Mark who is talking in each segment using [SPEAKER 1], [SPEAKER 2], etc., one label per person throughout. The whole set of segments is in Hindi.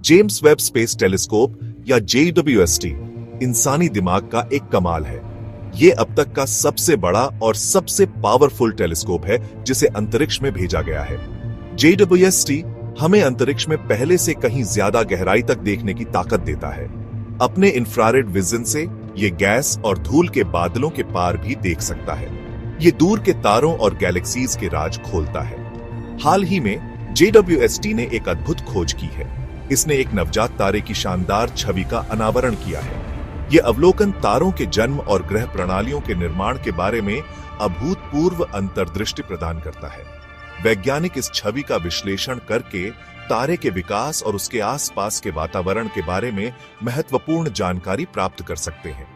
[SPEAKER 1] जेम्स वेब स्पेस टेलीस्कोप या JWST इंसानी दिमाग का एक कमाल है। यह अब तक का सबसे बड़ा और सबसे पावरफुल टेलीस्कोप है जिसे अंतरिक्ष में भेजा गया है। JWST हमें अंतरिक्ष में पहले से कहीं ज्यादा गहराई तक देखने की ताकत देता है। अपने इंफ्रारेड विजन से यह गैस और धूल के बादलों के पार भी देख सकता है। यह दूर के तारों और गैलेक्सीज के राज खोलता है। हाल ही में JWST ने एक अद्भुत खोज की है। इसने एक नवजात तारे की शानदार छवि का अनावरण किया है। यह अवलोकन तारों के जन्म और ग्रह प्रणालियों के निर्माण के बारे में अभूतपूर्व अंतर्दृष्टि प्रदान करता है। वैज्ञानिक इस छवि का विश्लेषण करके तारे के विकास और उसके आसपास के वातावरण के बारे में महत्वपूर्ण जानकारी प्राप्त कर सकते हैं।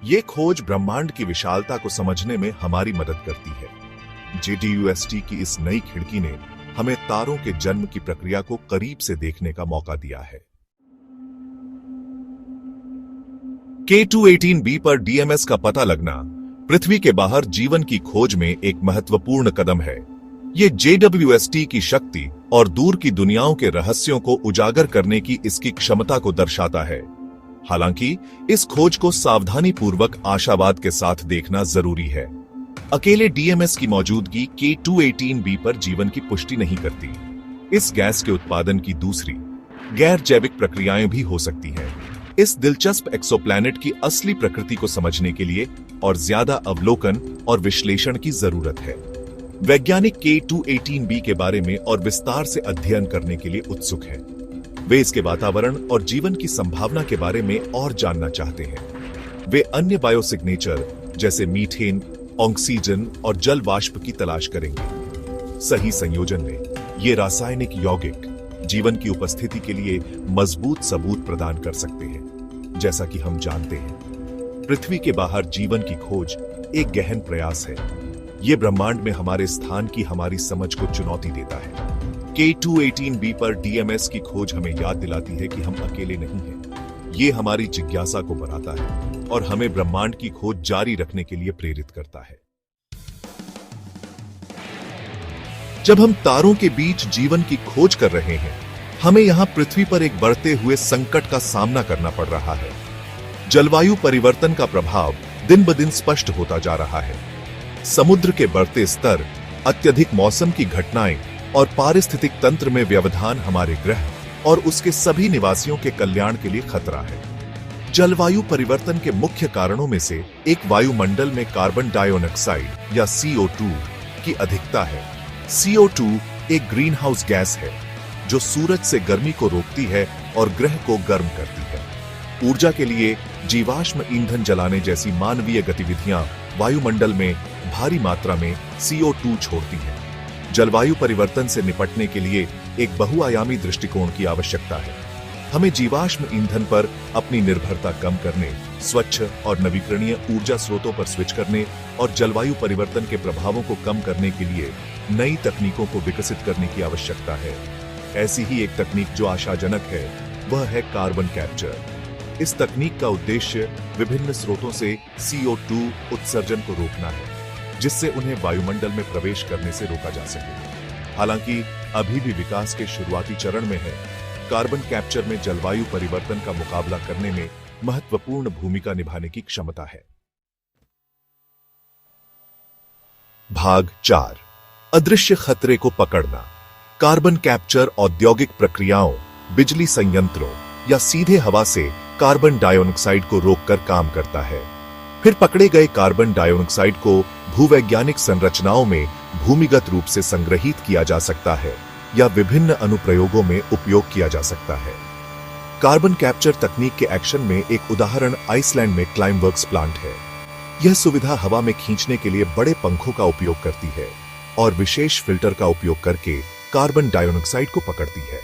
[SPEAKER 1] यह खोज ब्रह्मांड की विशालता को समझने में हमारी मदद करती है। JWST की इस नई खिड़की ने हमें तारों के जन्म की प्रक्रिया को करीब से देखने का मौका दिया है। K2-18b पर DMS का पता लगना पृथ्वी के बाहर जीवन की खोज में एक महत्वपूर्ण कदम है। ये JWST की शक्ति और दूर की दुनियाओं के रहस्यों को उजागर करने की इसकी क्षमता को दर्शाता है। हालांकि इस खोज को सावधानी पूर्वक आशावाद के साथ देखना जरूरी है। अकेले DMS की मौजूदगी K2-18b पर जीवन की पुष्टि नहीं करती। इस गैस के उत्पादन की दूसरी गैर जैविक प्रक्रियाएं भी हो सकती हैं। इस दिलचस्प एक्सोप्लैनेट की असली प्रकृति को समझने के लिए और ज्यादा अवलोकन और विश्लेषण की जरूरत है। वैज्ञानिक K2-18b के बारे में और विस्तार से अध्ययन करने के लिए उत्सुक हैं। वे इसके वातावरण और जीवन की संभावना के बारे में और जानना चाहते हैं। वे अन्य बायोसिग्नेचर जैसे मीथेन, ऑक्सीजन और जल वाष्प की तलाश करेंगे। सही संयोजन में ये रासायनिक यौगिक जीवन की उपस्थिति के लिए मजबूत सबूत प्रदान कर सकते हैं। जैसा कि हम जानते हैं, पृथ्वी के बाहर जीवन की खोज एक गहन प्रयास है। यह ब्रह्मांड में हमारे स्थान की हमारी समझ को चुनौती देता है। K2-18b पर DMS की खोज हमें याद दिलाती है कि हम अकेले नहीं हैं। ये हमारी जिज्ञासा को बढ़ाता है और हमें ब्रह्मांड की खोज जारी रखने के लिए प्रेरित करता है। जब हम तारों के बीच जीवन की खोज कर रहे हैं, हमें यहां पृथ्वी पर एक बढ़ते हुए संकट का सामना करना पड़ रहा है। जलवायु परिवर्तन का प्रभाव दिन ब दिन स्पष्ट होता जा रहा है। समुद्र के बढ़ते स्तर, अत्यधिक मौसम की घटनाएं और पारिस्थितिक तंत्र में व्यवधान हमारे ग्रह और उसके सभी निवासियों के कल्याण के लिए खतरा है। जलवायु परिवर्तन के मुख्य कारणों में से एक वायुमंडल में कार्बन डाइऑक्साइड या CO2 की अधिकता है। CO2 एक ग्रीन हाउस गैस है जो सूरज से गर्मी को रोकती है और ग्रह को गर्म करती है। ऊर्जा के लिए जीवाश्म ईंधन जलाने जैसी मानवीय गतिविधियां वायुमंडल में भारी मात्रा में CO2 छोड़ती हैं। जलवायु परिवर्तन से निपटने के लिए एक बहुआयामी दृष्टिकोण की आवश्यकता है। हमें जीवाश्म ईंधन पर अपनी निर्भरता कम करने, स्वच्छ और नवीकरणीय ऊर्जा स्रोतों पर स्विच करने और जलवायु परिवर्तन के प्रभावों को कम करने के लिए नई तकनीकों को विकसित करने की आवश्यकता है। ऐसी ही एक तकनीक जो आशाजनक है, वह है कार्बन कैप्चर। इस तकनीक का उद्देश्य विभिन्न स्रोतों से CO2 उत्सर्जन को रोकना है, जिससे उन्हें वायुमंडल में प्रवेश करने से रोका जा सके। हालांकि अभी भी विकास के शुरुआती चरण में है। कार्बन कैप्चर में जलवायु परिवर्तन का मुकाबला करने में महत्वपूर्ण भूमिका निभाने की क्षमता है। भाग 4, अदृश्य खतरे को पकड़ना। कार्बन कैप्चर औद्योगिक प्रक्रियाओं, बिजली संयंत्रों या सीधे हवा से कार्बन डाइऑक्साइड को रोककर काम करता है। फिर पकड़े गए कार्बन डाइऑक्साइड को भूवैज्ञानिक संरचनाओं में भूमिगत रूप से संग्रहित किया जा सकता है या विभिन्न अनुप्रयोगों में उपयोग किया जा सकता है। कार्बन कैप्चर तकनीक के एक्शन में एक उदाहरण आइसलैंड में क्लाइमवर्क्स प्लांट है। यह सुविधा हवा में खींचने के लिए बड़े पंखों का उपयोग करती है और विशेष फिल्टर का उपयोग करके कार्बन डाइऑक्साइड को पकड़ती है।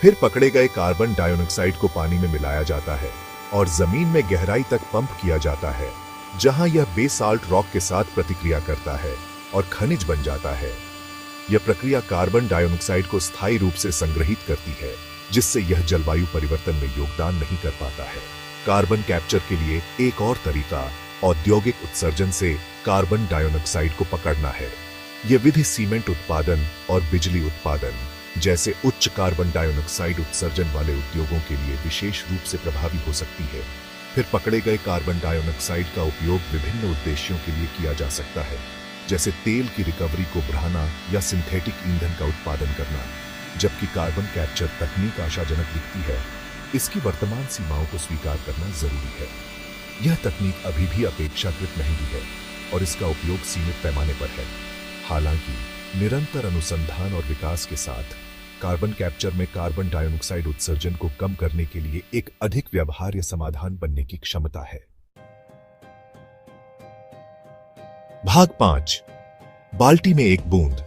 [SPEAKER 1] फिर पकड़े गए कार्बन डाइऑक्साइड को पानी में मिलाया जाता है और जमीन में गहराई तक पंप किया जाता है, जहां यह बेसाल्ट रॉक के साथ प्रतिक्रिया करता है और खनिज बन जाता है। यह प्रक्रिया कार्बन डाइऑक्साइड को स्थायी रूप से संग्रहित करती है, जिससे यह जलवायु परिवर्तन में योगदान नहीं कर पाता है। कार्बन कैप्चर के लिए एक और तरीका औद्योगिक उत्सर्जन से कार्बन डाइऑक्साइड को पकड़ना है। यह विधि सीमेंट उत्पादन और बिजली उत्पादन जैसे उच्च कार्बन डाइऑक्साइड उत्सर्जन वाले उद्योगों के लिए विशेष रूप से प्रभावी हो सकती है। फिर पकड़े गए कार्बन डाइऑक्साइड का उपयोग विभिन्न उद्देश्यों के लिए किया जा सकता है, जैसे तेल की रिकवरी को बढ़ाना या सिंथेटिक ईंधन का उत्पादन करना। जबकि कार्बन कैप्चर तकनीक आशाजनक दिखती है, इसकी वर्तमान सीमाओं को स्वीकार करना जरूरी है। यह तकनीक अभी भी अपेक्षाकृत महंगी है और इसका उपयोग सीमित पैमाने पर है। हालांकि निरंतर अनुसंधान और विकास के साथ कार्बन कैप्चर में कार्बन डाइऑक्साइड उत्सर्जन को कम करने के लिए एक अधिक व्यवहार्य समाधान बनने की क्षमता है। भाग 5, बाल्टी में एक बूंद।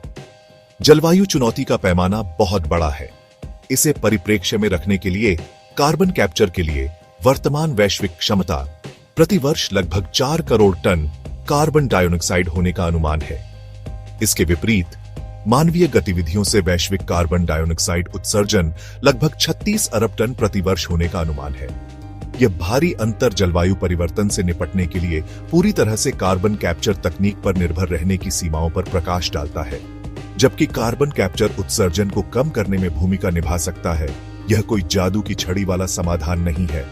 [SPEAKER 1] जलवायु चुनौती का पैमाना बहुत बड़ा है। इसे परिप्रेक्ष्य में रखने के लिए कार्बन कैप्चर के लिए वर्तमान वैश्विक क्षमता प्रतिवर्ष लगभग 4 करोड़ टन कार्बन डाइऑक्साइड होने का अनुमान है। इसके विपरीत मानवीय गतिविधियों से वैश्विक कार्बन डाइऑक्साइड उत्सर्जन लगभग 36 अरब टन प्रतिवर्ष होने का अनुमान है। यह भारी अंतर जलवायु परिवर्तन से निपटने के लिए पूरी तरह से कार्बन कैप्चर तकनीक पर निर्भर रहने की सीमाओं पर प्रकाश डालता है। जबकि कार्बन कैप्चर उत्सर्जन को कम करने में भूमिका निभा सकता है, यह कोई जादू की छड़ी वाला समाधान नहीं है।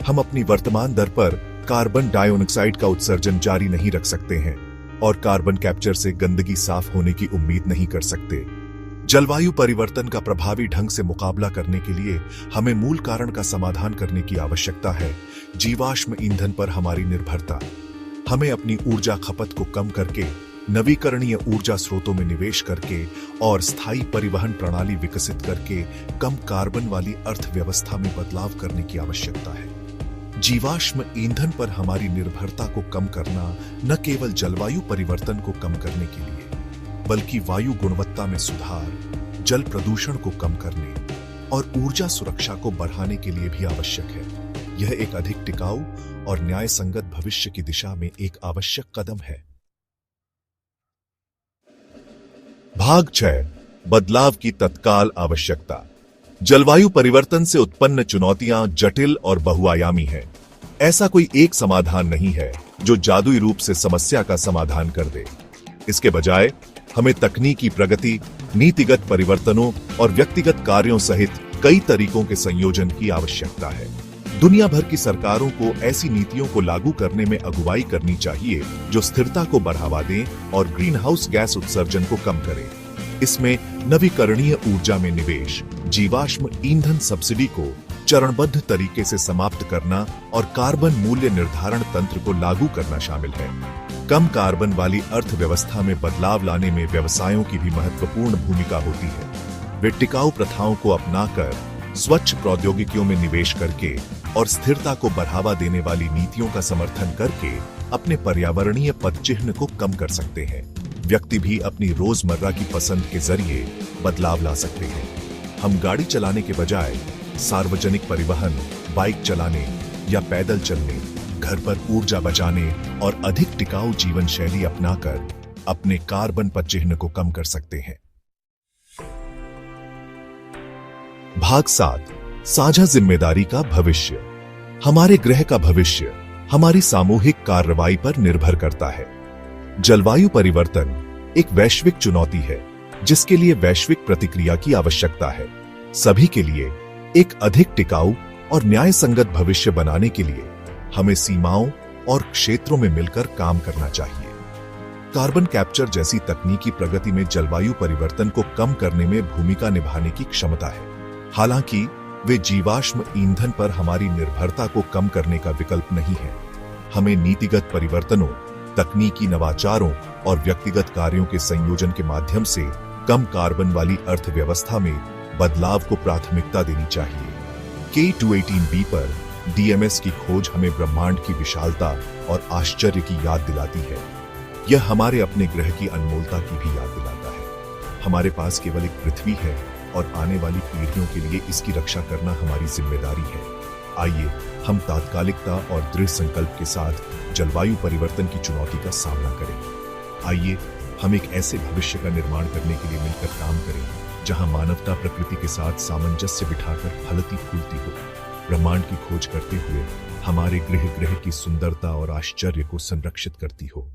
[SPEAKER 1] हम अपनी वर्तमान दर पर कार्बन डाइऑक्साइड का उत्सर्जन जारी नहीं रख सकते हैं और कार्बन कैप्चर से गंदगी साफ होने की उम्मीद नहीं कर सकते। जलवायु परिवर्तन का प्रभावी ढंग से मुकाबला करने के लिए हमें मूल कारण का समाधान करने की आवश्यकता है, जीवाश्म ईंधन पर हमारी निर्भरता। हमें अपनी ऊर्जा खपत को कम करके, नवीकरणीय ऊर्जा स्रोतों में निवेश करके और स्थायी परिवहन प्रणाली विकसित करके कम कार्बन वाली अर्थव्यवस्था में बदलाव करने की आवश्यकता है। जीवाश्म ईंधन पर हमारी निर्भरता को कम करना न केवल जलवायु परिवर्तन को कम करने के लिए, बल्कि वायु गुणवत्ता में सुधार, जल प्रदूषण को कम करने और ऊर्जा सुरक्षा को बढ़ाने के लिए भी आवश्यक है। यह एक अधिक टिकाऊ और न्याय संगत भविष्य की दिशा में एक आवश्यक कदम है। भाग 6, बदलाव की तत्काल आवश्यकता। जलवायु परिवर्तन से उत्पन्न चुनौतियां जटिल और बहुआयामी हैं। ऐसा कोई एक समाधान नहीं है जो जादुई रूप से समस्या का समाधान कर दे। इसके बजाय हमें तकनीकी प्रगति, नीतिगत परिवर्तनों और व्यक्तिगत कार्यों सहित कई तरीकों के संयोजन की आवश्यकता है। दुनिया भर की सरकारों को ऐसी नीतियों को लागू करने में अगुवाई करनी चाहिए जो स्थिरता को बढ़ावा दें और ग्रीन हाउस गैस उत्सर्जन को कम करें। इसमें नवीकरणीय ऊर्जा में निवेश, जीवाश्म ईंधन सब्सिडी को चरणबद्ध तरीके से समाप्त करना और कार्बन मूल्य निर्धारण तंत्र को लागू करना शामिल है। कम कार्बन वाली अर्थव्यवस्था में बदलाव लाने में व्यवसायों की भी महत्वपूर्ण भूमिका होती है। वे टिकाऊ प्रथाओं को अपनाकर, स्वच्छ प्रौद्योगिकियों में निवेश करके और स्थिरता को बढ़ावा देने वाली नीतियों का समर्थन करके अपने पर्यावरणीय पदचिह्न को कम कर सकते हैं। व्यक्ति भी अपनी रोजमर्रा की पसंद के जरिए बदलाव ला सकते हैं। हम गाड़ी चलाने के बजाय सार्वजनिक परिवहन, बाइक चलाने या पैदल चलने, घर पर ऊर्जा बचाने और अधिक टिकाऊ जीवन शैली अपनाकर अपने कार्बन पदचिह्न को कम कर सकते हैं। भाग 7, साझा जिम्मेदारी का भविष्य। हमारे ग्रह का भविष्य हमारी सामूहिक कार्रवाई पर निर्भर करता है। जलवायु परिवर्तन एक वैश्विक चुनौती है जिसके लिए वैश्विक प्रतिक्रिया की आवश्यकता है। सभी के लिए एक अधिक टिकाऊ और न्याय संगत भविष्य बनाने के लिए हमें सीमाओं और क्षेत्रों में मिलकर काम करना चाहिए। कार्बन कैप्चर जैसी तकनीकी प्रगति में जलवायु परिवर्तन को कम करने में भूमिका निभाने की क्षमता है। हालांकि वे जीवाश्म ईंधन पर हमारी निर्भरता को कम करने का विकल्प नहीं है। हमें नीतिगत परिवर्तनों, तकनीकी नवाचारों और व्यक्तिगत कार्यों के संयोजन के माध्यम से कम कार्बन वाली अर्थव्यवस्था में बदलाव को प्राथमिकता देनी चाहिए। K218b पर DMS की खोज हमें ब्रह्मांड की विशालता और आश्चर्य की याद दिलाती है। यह हमारे अपने ग्रह की अनमोलता की भी याद दिलाता है। हमारे पास केवल एक पृथ्वी है और आने वाली पीढ़ियों के लिए इसकी रक्षा करना हमारी जिम्मेदारी है। आइए हम तात्कालिकता और दृढ़ संकल्प के साथ जलवायु परिवर्तन की चुनौती का सामना करें। आइए हम एक ऐसे भविष्य का निर्माण करने के लिए मिलकर काम करें जहां मानवता प्रकृति के साथ सामंजस्य बिठाकर फलती फूलती हो, ब्रह्मांड की खोज करते हुए हमारे ग्रह की सुंदरता और आश्चर्य को संरक्षित करती हो।